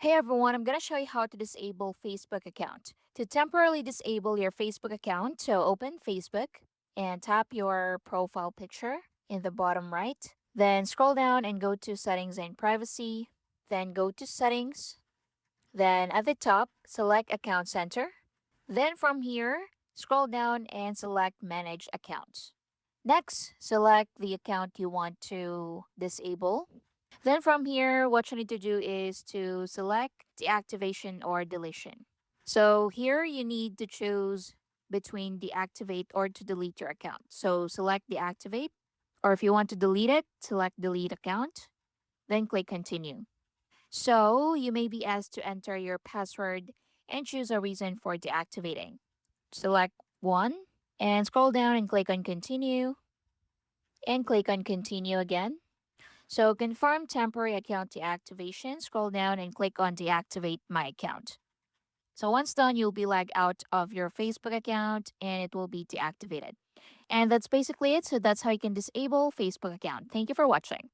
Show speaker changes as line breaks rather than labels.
Hey everyone, I'm going to show you how to disable Facebook account. To temporarily disable your Facebook account, so open Facebook and tap your profile picture in the bottom right. Then scroll down and go to settings and privacy. Then go to settings. Then at the top, select account center. Then from here, scroll down and select manage accounts. Next, select the account you want to disable. Then from here, what you need to do is to select deactivation or deletion. So here you need to choose between deactivate or to delete your account. So select deactivate, or if you want to delete it, select delete account, then click continue. So you may be asked to enter your password and choose a reason for deactivating. Select one and scroll down and click on continue and click on continue again. So confirm temporary account deactivation, scroll down and click on deactivate my account. So once done, you'll be logged out of your Facebook account and it will be deactivated. And that's basically it. So that's how you can disable Facebook account. Thank you for watching.